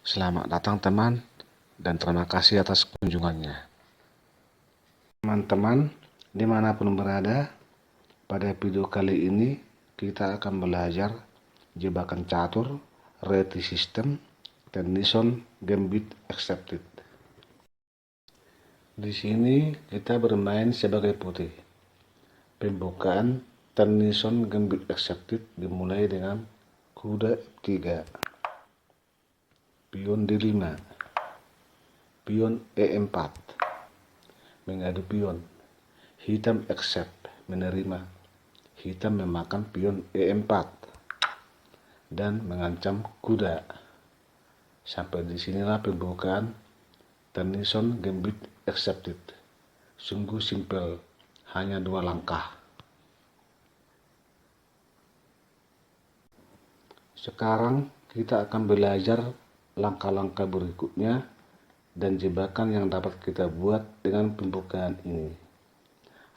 Selamat datang teman, dan terima kasih atas kunjungannya. Teman-teman, dimanapun berada, pada video kali ini kita akan belajar jebakan catur, reti system, Tennyson Gambit Accepted. Di sini kita bermain sebagai putih. Pembukaan Tennyson Gambit Accepted dimulai dengan kuda F3, pion D5, pion E4, mengadu pion, hitam accept, menerima, hitam memakan pion E4, dan mengancam kuda. Sampai disinilah pembukaan Tennyson Gambit Accepted. Sungguh simpel, hanya 2 langkah. Sekarang kita akan belajar langkah-langkah berikutnya dan jebakan yang dapat kita buat dengan pembukaan ini.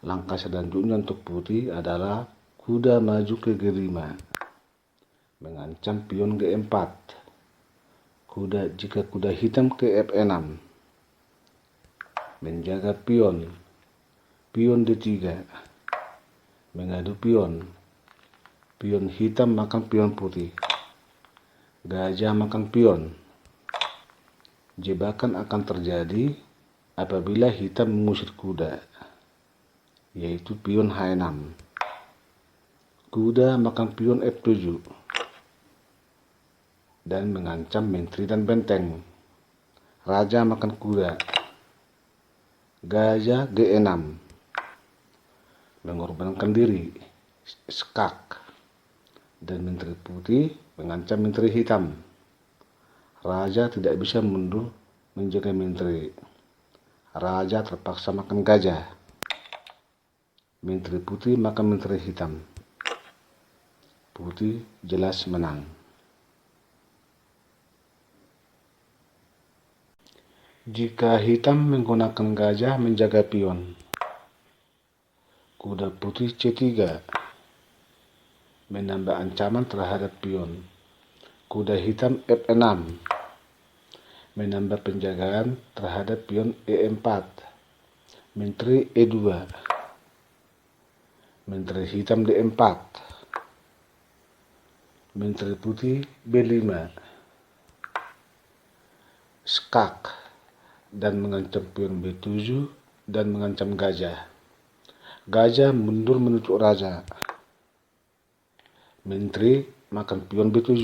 Langkah selanjutnya untuk putih adalah kuda maju ke G5, mengancam pion G4. Jika kuda hitam ke F6, menjaga pion, pion D3, mengadu pion, pion hitam makan pion putih, gajah makan pion. Jebakan akan terjadi apabila hitam mengusir kuda, yaitu pion H6. Kuda makan pion F7 dan mengancam menteri dan benteng. Raja makan kuda, gajah G6, mengorbankan diri, skak, dan menteri putih mengancam menteri hitam. Raja tidak bisa mundur menjaga menteri. Raja terpaksa makan gajah. Menteri putih makan menteri hitam. Putih jelas menang. Jika hitam menggunakan gajah menjaga pion, kuda putih C3, menambah ancaman terhadap pion. Kuda hitam F6, menambah penjagaan terhadap pion E4. Menteri E2, menteri hitam D4, menteri putih B5, skak, dan mengancam pion B7 dan mengancam gajah. Gajah mundur menutup raja. Menteri makan pion B7.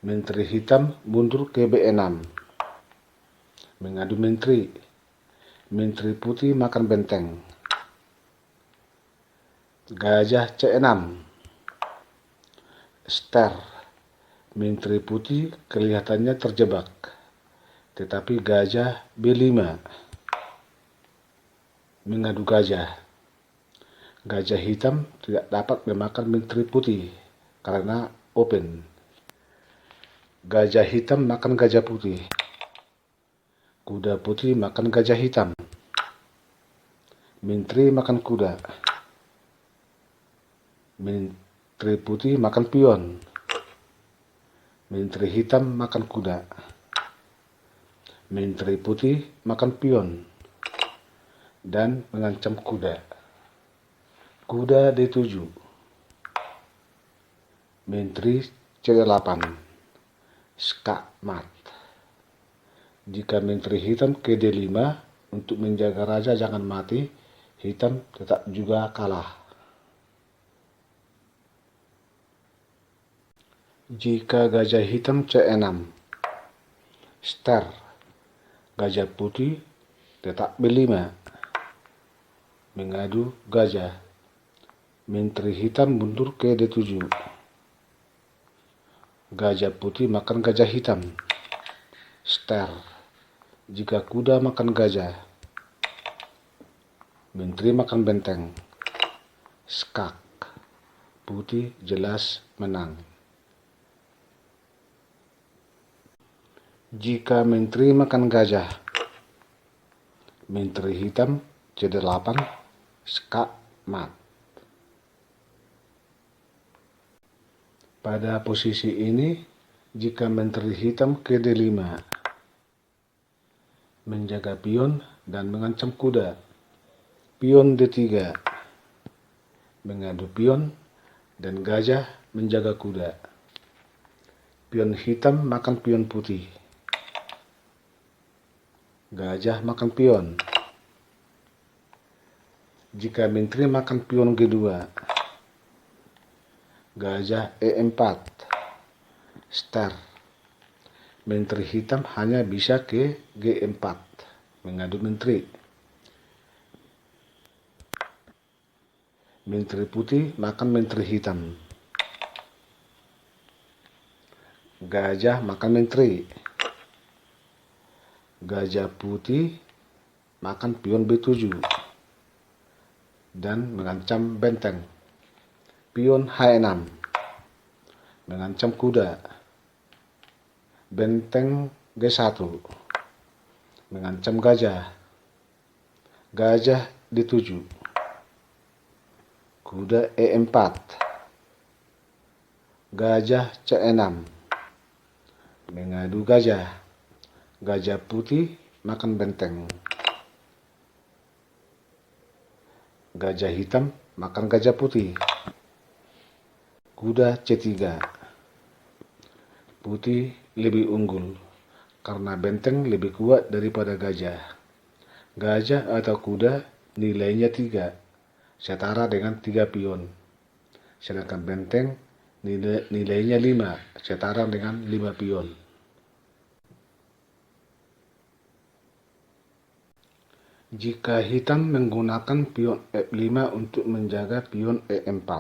Menteri hitam mundur ke B6, mengadu menteri. Menteri putih makan benteng. Gajah C6, ster. Menteri putih kelihatannya terjebak, tetapi gajah B5, mengadu gajah. Gajah hitam tidak dapat memakan menteri putih karena open. Gajah hitam makan gajah putih. Kuda putih makan gajah hitam. Menteri makan kuda. Menteri putih makan pion. Menteri hitam makan kuda. Menteri putih makan pion dan mengancam kuda. Kuda D7. Menteri C8. Skak mat. Jika menteri hitam ke D5 untuk menjaga raja jangan mati, hitam tetap juga kalah. Jika gajah hitam C6, ster, gajah putih tetap B5, mengadu gajah. Menteri hitam mundur ke D7. Gajah putih makan gajah hitam, ster. Jika kuda makan gajah, menteri makan benteng, skak. Putih jelas menang. Jika menteri makan gajah, menteri hitam C8, skak mat. Pada posisi ini, Jika menteri hitam ke D5, menjaga pion dan mengancam kuda. Pion D3, mengadu pion dan gajah menjaga kuda. Pion hitam makan pion putih. Gajah makan pion. Jika menteri makan pion G2, gajah E4, star. Menteri hitam hanya bisa ke G4, mengadu menteri. Menteri putih makan menteri hitam. Gajah makan menteri. Gajah putih makan pion B7 dan mengancam benteng. Pion H6 mengancam kuda. Benteng G1 mengancam gajah. Gajah D7. Kuda E4. Gajah C6 mengadu gajah. Gajah putih makan benteng. Gajah hitam makan gajah putih. Kuda C3. Putih lebih unggul karena benteng lebih kuat daripada gajah. Gajah atau kuda nilainya 3, setara dengan 3 pion. Sedangkan benteng nilainya 5, setara dengan 5 pion. Jika hitam menggunakan pion F5 untuk menjaga pion E4.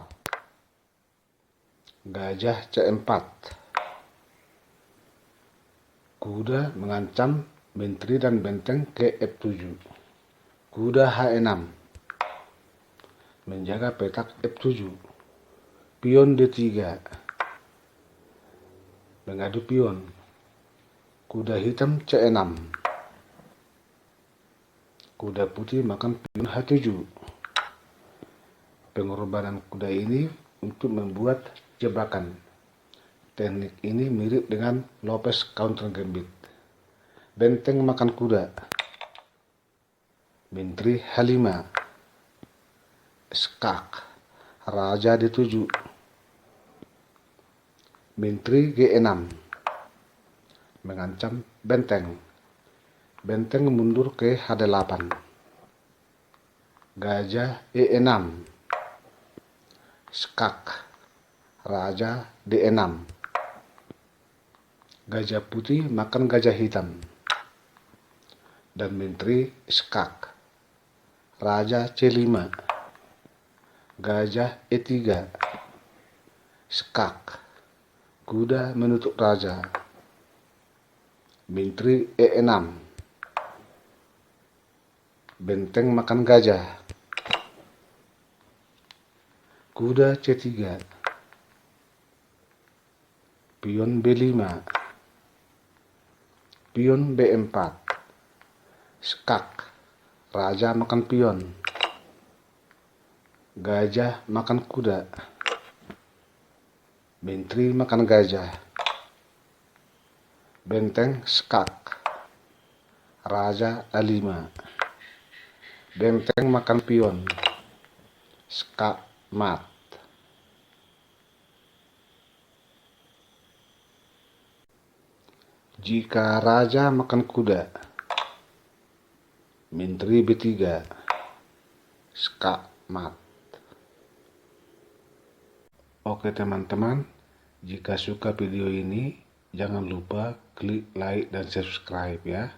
Gajah C4. Kuda mengancam menteri dan benteng ke F7. Kuda H6 menjaga petak F7. Pion D3 mengadu pion. Kuda hitam C6. Kuda putih makan pion H7. Pengorbanan kuda ini untuk membuat jebakan. Teknik ini mirip dengan Lopez counter gambit. Benteng makan kuda. Menteri H5. Skak. Raja D7. Menteri G6 mengancam benteng. Benteng mundur ke H8. Gajah E6. Skak. Raja D6. Gajah putih makan gajah hitam. Dan menteri skak. Raja C5. Gajah E3. Skak. Kuda menutup raja. Menteri E6. Benteng makan gajah. Kuda C3. Pion B5. Pion B4. Skak. Raja makan pion. Gajah makan kuda. Menteri makan gajah. Benteng skak. Raja A5. Benteng makan pion. Skak mat. Jika raja makan kuda. Menteri B3. Skak mat. Oke teman-teman, jika suka video ini, jangan lupa klik like dan subscribe ya.